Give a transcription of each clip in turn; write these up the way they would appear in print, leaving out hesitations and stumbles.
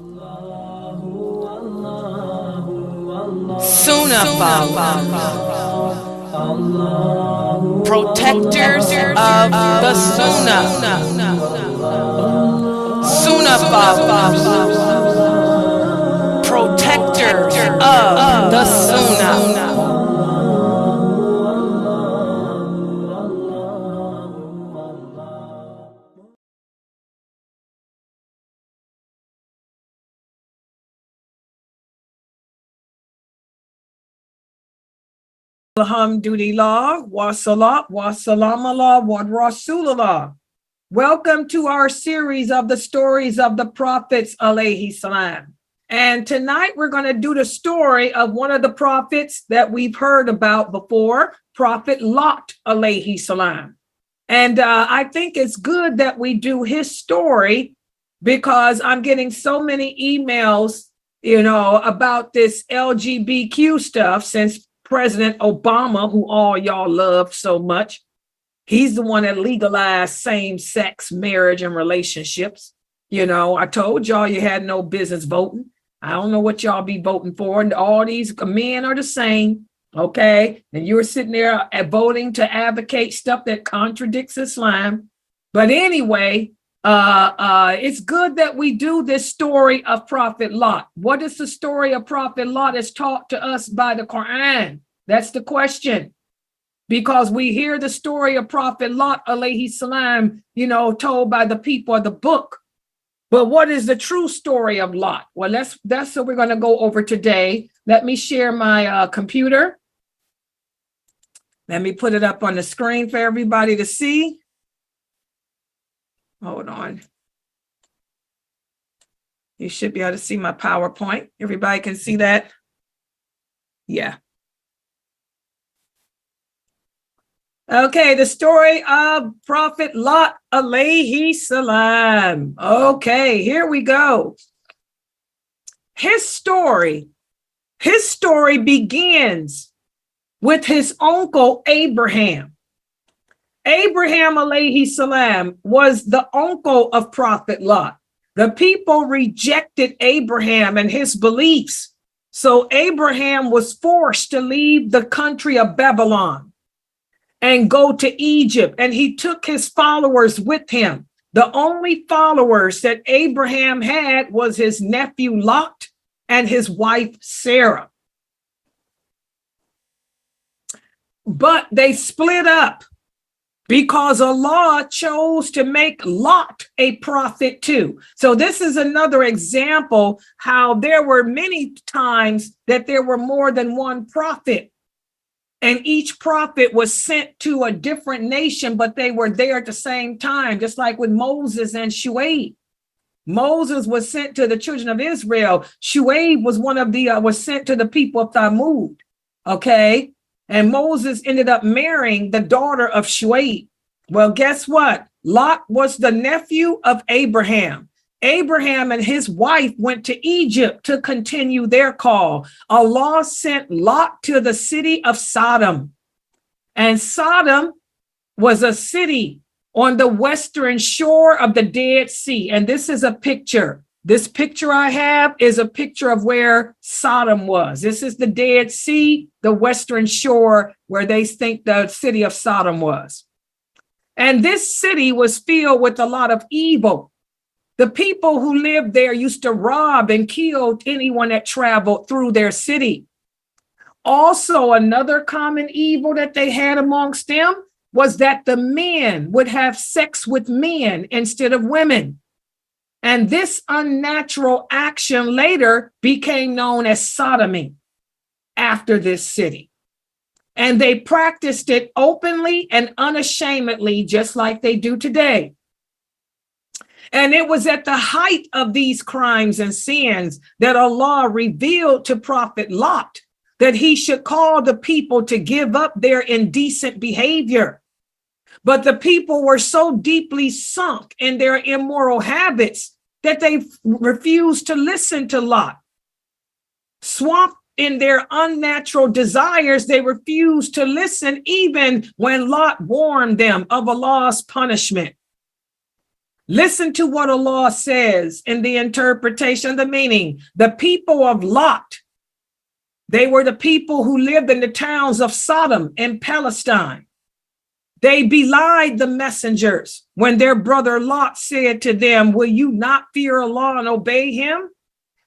Sunnahfollowers, protectors of the Sunnah. Sunnahfollowers, protectors of the Sunnah. Alhamdulillah, wa salat, wa salam Allah, wa rasulullah. Welcome to our series of the stories of the prophets, alayhi salam. And tonight we're going to do the story of one of the prophets that we've heard about before, Prophet Lot, alayhi salam. And I think it's good that we do his story because I'm getting so many emails, about this LGBTQ stuff since President Obama, who all y'all love so much, he's the one that legalized same-sex marriage and relationships. I told y'all you had no business voting. I don't know what y'all be voting for. And all these men are the same, okay? And you're sitting there voting to advocate stuff that contradicts Islam. But anyway, it's good that we do this story of Prophet Lot. What is the story of Prophet Lot as taught to us by the Quran? That's the question. Because we hear the story of Prophet Lot, alayhi salam, told by the people of the book. But what is the true story of Lot? Well, that's what we're going to go over today. Let me share my computer. Let me put it up on the screen for everybody to see. Hold on. You should be able to see my PowerPoint. Everybody can see that? Yeah. Okay, the story of Prophet Lot, alayhi salam. Okay, here we go. His story begins with his uncle Abraham. Abraham, alayhi salam, was the uncle of Prophet Lot. The people rejected Abraham and his beliefs. So Abraham was forced to leave the country of Babylon and go to Egypt. And he took his followers with him. The only followers that Abraham had was his nephew Lot and his wife Sarah. But they split up, because Allah chose to make Lot a prophet too. So this is another example how there were many times that there were more than one prophet. And each prophet was sent to a different nation, but they were there at the same time, just like with Moses and Shuaib. Moses was sent to the children of Israel. Shuaib was was sent to the people of Thamud. Okay. And Moses ended up marrying the daughter of Shuaib. Well, guess what? Lot was the nephew of Abraham. Abraham and his wife went to Egypt to continue their call. Allah sent Lot to the city of Sodom. And Sodom was a city on the western shore of the Dead Sea. And this is a picture. This picture I have is a picture of where Sodom was. This is the Dead Sea, the western shore where they think the city of Sodom was. And this city was filled with a lot of evil. The people who lived there used to rob and kill anyone that traveled through their city. Also, another common evil that they had amongst them was that the men would have sex with men instead of women. And this unnatural action later became known as sodomy after this city. And they practiced it openly and unashamedly, just like they do today. And it was at the height of these crimes and sins that Allah revealed to Prophet Lot that he should call the people to give up their indecent behavior. But the people were so deeply sunk in their immoral habits that they refused to listen to Lot. Swamped in their unnatural desires, they refused to listen even when Lot warned them of Allah's punishment. Listen to what Allah says in the interpretation, the meaning. The people of Lot, they were the people who lived in the towns of Sodom and Palestine. They belied the messengers when their brother Lot said to them, will you not fear Allah and obey him?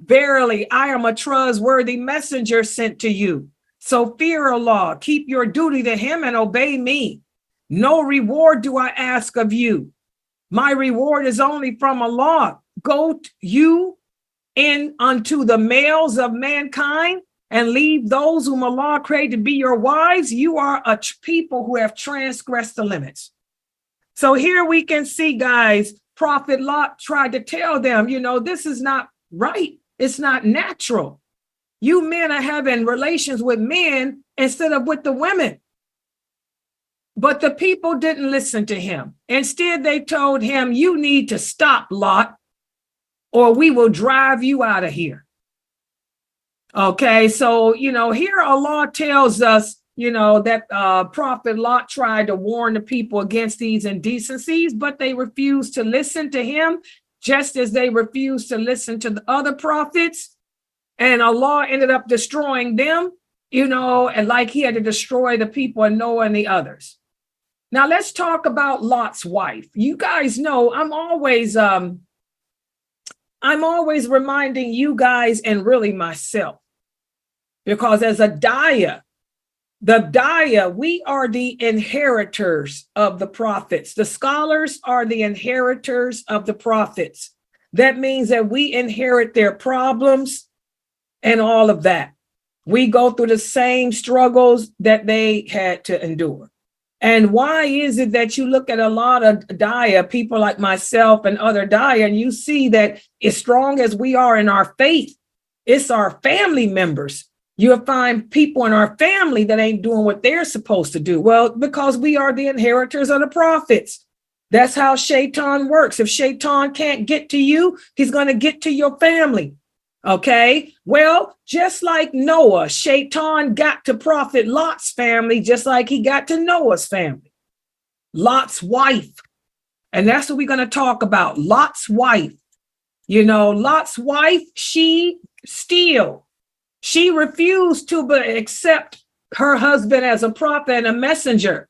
Verily, I am a trustworthy messenger sent to you. So fear Allah, keep your duty to him and obey me. No reward do I ask of you. My reward is only from Allah. Go you in unto the males of mankind and leave those whom Allah created to be your wives. You are a people who have transgressed the limits. So here we can see, guys, Prophet Lot tried to tell them, this is not right. It's not natural. You men are having relations with men instead of with the women. But the people didn't listen to him. Instead, they told him, you need to stop, Lot, or we will drive you out of here. Okay, so, here Allah tells us, that Prophet Lot tried to warn the people against these indecencies, but they refused to listen to him, just as they refused to listen to the other prophets. And Allah ended up destroying them, and like he had to destroy the people of Noah and the others. Now let's talk about Lot's wife. You guys know I'm always reminding you guys and really myself, because as a dawah, we are the inheritors of the prophets. The scholars are the inheritors of the prophets. That means that we inherit their problems and all of that. We go through the same struggles that they had to endure. And why is it that you look at a lot of dawah, people like myself and other dawah, and you see that as strong as we are in our faith, it's our family members. You'll find people in our family that ain't doing what they're supposed to do. Well, because we are the inheritors of the prophets. That's how Shaitan works. If Shaitan can't get to you, he's going to get to your family. Okay, well, just like Noah, Shaitan got to Prophet Lot's family, just like he got to Noah's family. Lot's wife. And that's what we're going to talk about. Lot's wife. Lot's wife, she refused to accept her husband as a prophet and a messenger.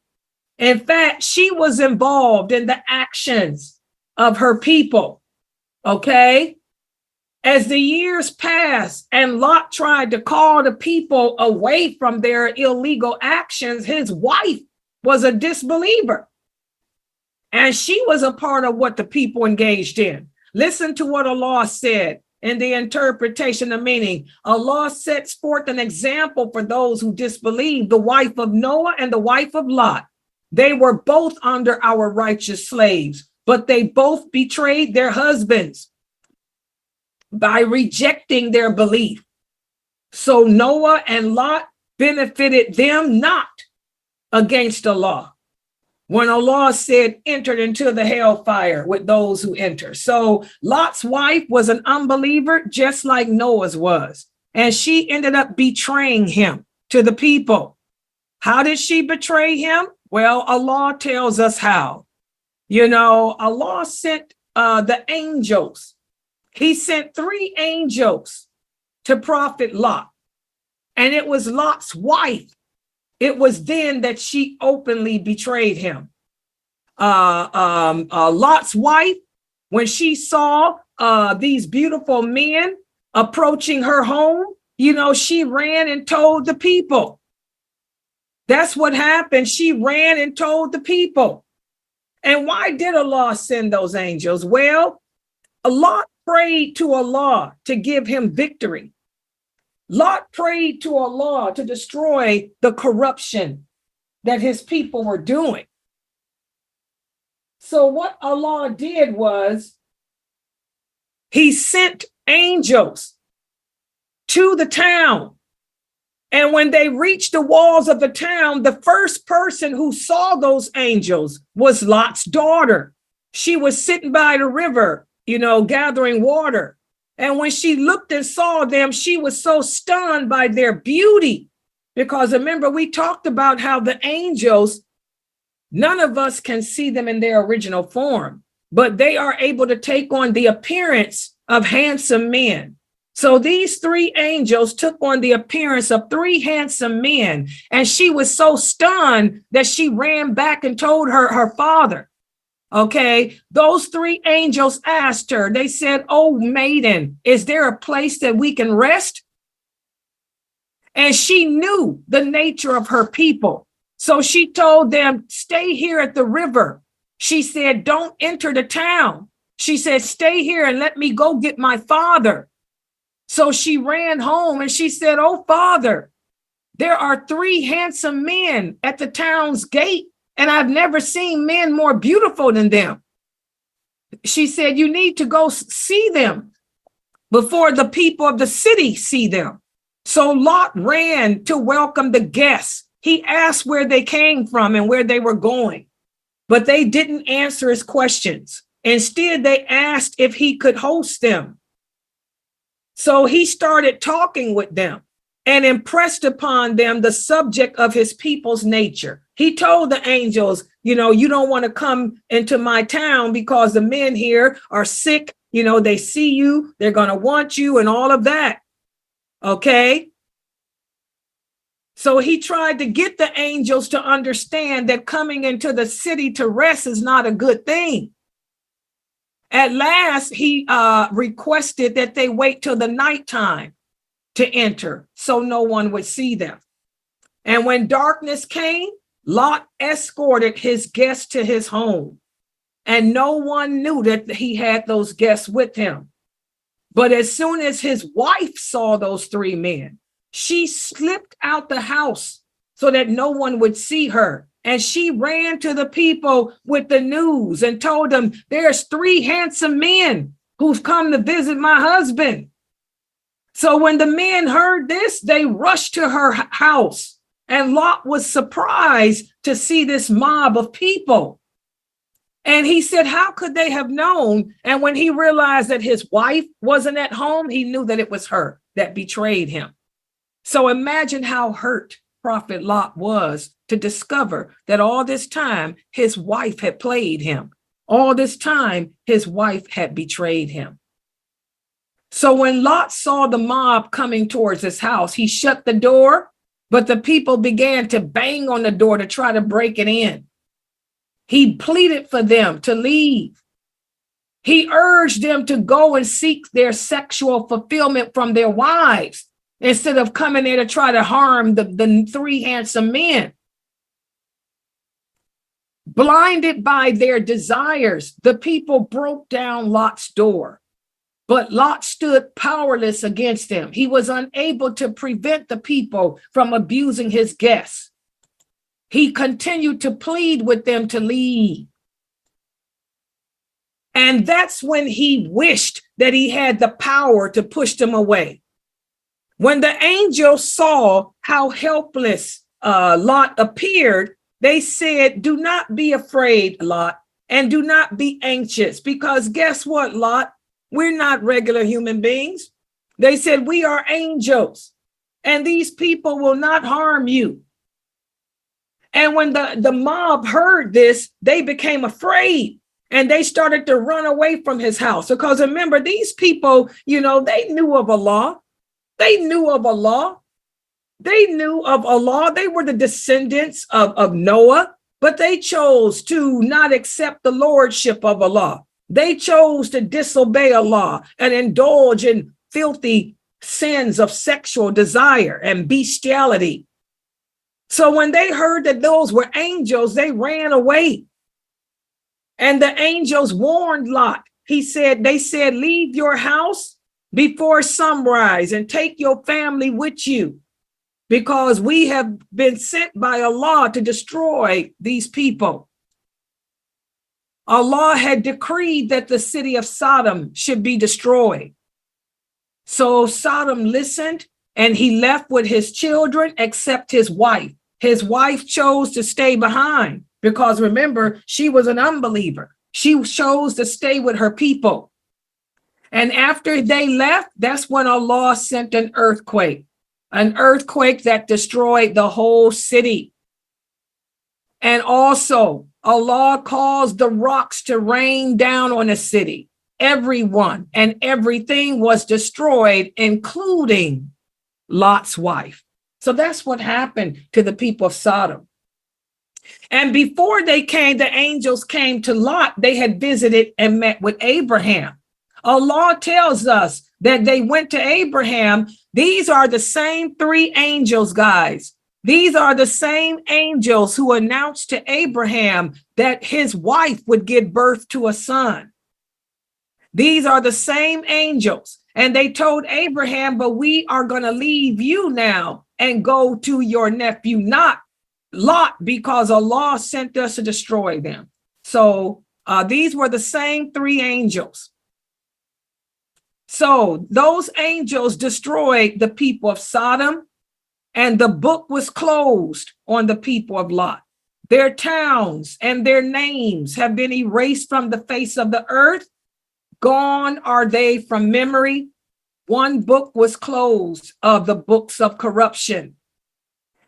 In fact, she was involved in the actions of her people. Okay. As the years passed and Lot tried to call the people away from their illegal actions, his wife was a disbeliever. And she was a part of what the people engaged in. Listen to what Allah said in the interpretation of meaning. Allah sets forth an example for those who disbelieve, the wife of Noah and the wife of Lot. They were both under our righteous slaves, but they both betrayed their husbands by rejecting their belief. So Noah and Lot benefited them not against Allah. When Allah said, entered into the hellfire with those who enter. So Lot's wife was an unbeliever, just like Noah's was. And she ended up betraying him to the people. How did she betray him? Well, Allah tells us how. Allah sent the angels. He sent 3 angels to Prophet Lot, and it was Lot's wife. It was then that she openly betrayed him. Lot's wife, when she saw these beautiful men approaching her home, she ran and told the people. That's what happened. She ran and told the people. And why did Allah send those angels? Well, Lot prayed to Allah to give him victory. Lot prayed to Allah to destroy the corruption that his people were doing. So what Allah did was he sent angels to the town. And when they reached the walls of the town, the first person who saw those angels was Lot's daughter. She was sitting by the river, gathering water. And when she looked and saw them, she was so stunned by their beauty. Because remember, we talked about how the angels, none of us can see them in their original form. but they are able to take on the appearance of handsome men. So these three angels took on the appearance of three handsome men, and she was so stunned that she ran back and told her father. Okay, those three angels asked her, they said, "Oh, maiden, is there a place that we can rest?" And she knew the nature of her people. So she told them, "Stay here at the river." She said, "Don't enter the town." She said, "Stay here and let me go get my father." So she ran home and she said, "Oh, father, there are three handsome men at the town's gate, and I've never seen men more beautiful than them." She said, "You need to go see them before the people of the city see them." So Lot ran to welcome the guests. He asked where they came from and where they were going, but they didn't answer his questions. Instead, they asked if he could host them. So he started talking with them and impressed upon them the subject of his people's nature. He told the angels, you don't want to come into my town because the men here are sick. They see you, they're going to want you and all of that. Okay. So he tried to get the angels to understand that coming into the city to rest is not a good thing. At last, he requested that they wait till the nighttime to enter so no one would see them. And when darkness came, Lot escorted his guests to his home, and no one knew that he had those guests with him. But as soon as his wife saw those three men, she slipped out the house so that no one would see her. And she ran to the people with the news and told them, "There's three handsome men who've come to visit my husband." So when the men heard this, they rushed to her house, and Lot was surprised to see this mob of people. And he said, how could they have known? And when he realized that his wife wasn't at home, he knew that it was her that betrayed him. So imagine how hurt Prophet Lot was to discover that all this time his wife had played him. All this time his wife had betrayed him. So when Lot saw the mob coming towards his house, he shut the door, but the people began to bang on the door to try to break it in. He pleaded for them to leave. He urged them to go and seek their sexual fulfillment from their wives instead of coming there to try to harm the three handsome men. Blinded by their desires, the people broke down Lot's door. But Lot stood powerless against them. He was unable to prevent the people from abusing his guests. He continued to plead with them to leave. And that's when he wished that he had the power to push them away. When the angels saw how helpless Lot appeared, they said, "Do not be afraid, Lot, and do not be anxious, because guess what, Lot? We're not regular human beings." They said, "We are angels, and these people will not harm you." And when the mob heard this, they became afraid and they started to run away from his house. Because remember, these people, they knew of Allah. They knew of Allah. They knew of Allah. They were the descendants of Noah, but they chose to not accept the lordship of Allah. They chose to disobey Allah and indulge in filthy sins of sexual desire and bestiality. So when they heard that those were angels, they ran away. And the angels warned Lot. They said, "Leave your house before sunrise and take your family with you, because we have been sent by Allah to destroy these people." Allah had decreed that the city of Sodom should be destroyed. So Sodom listened, and he left with his children except his wife. His wife chose to stay behind because, remember, she was an unbeliever. She chose to stay with her people. And after they left, that's when Allah sent an earthquake that destroyed the whole city. And also Allah caused the rocks to rain down on the city. Everyone and everything was destroyed, including Lot's wife. So that's what happened to the people of Sodom. And before they came, the angels came to Lot, they had visited and met with Abraham. Allah tells us that they went to Abraham. These are the same three angels, guys. These are the same angels who announced to Abraham that his wife would give birth to a son. These are the same angels. And they told Abraham, but we are going to leave you now and go to your nephew, not Lot, because Allah sent us to destroy them. So these were the same three angels. So those angels destroyed the people of Sodom, and the book was closed on the people of Lot. Their towns and their names have been erased from the face of the earth. Gone are they from memory. One book was closed of the books of corruption.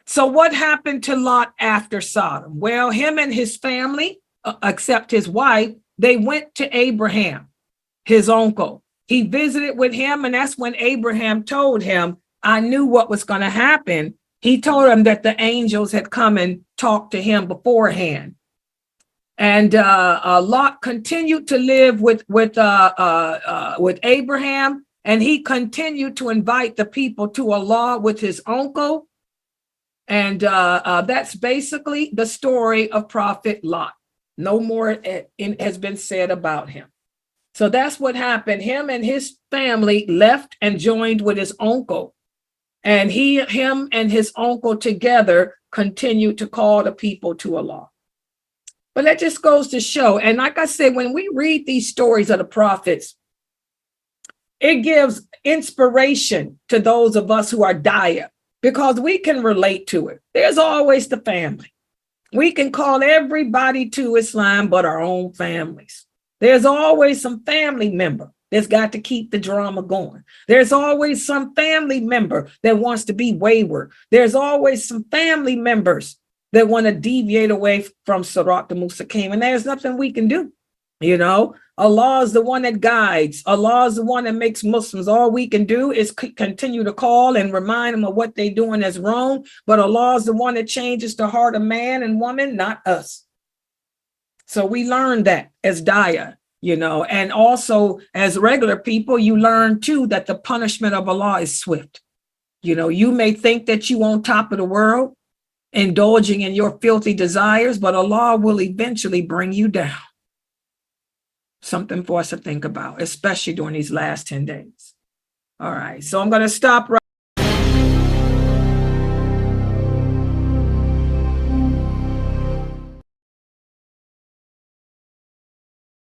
So what happened to Lot after Sodom? Well, him and his family, except his wife, they went to Abraham, his uncle. He visited with him, and that's when Abraham told him, I knew what was going to happen. He told him that the angels had come and talked to him beforehand. And Lot continued to live with Abraham, and he continued to invite the people to Allah with his uncle. And that's basically the story of Prophet Lot. No more has been said about him. So that's what happened. Him and his family left and joined with his uncle. And him and his uncle together continued to call the people to Allah. But that just goes to show. And like I said, when we read these stories of the prophets, it gives inspiration to those of us who are dawah, because we can relate to it. There's always the family. We can call everybody to Islam but our own families. There's always some family member that's got to keep the drama going. There's always some family member that wants to be wayward. There's always some family members that want to deviate away from Sirat al-Mustaqim, and there's nothing we can do. You know, Allah is the one that guides. Allah is the one that makes Muslims. All we can do is continue to call and remind them of what they're doing is wrong. But Allah is the one that changes the heart of man and woman, not us. So we learn that as dawah, you know, and also as regular people, you learn too that the punishment of Allah is swift. You know, you may think that you on top of the world, indulging in your filthy desires, but Allah will eventually bring you down. Something for us to think about, especially during these last 10 days. All right, so I'm going to stop right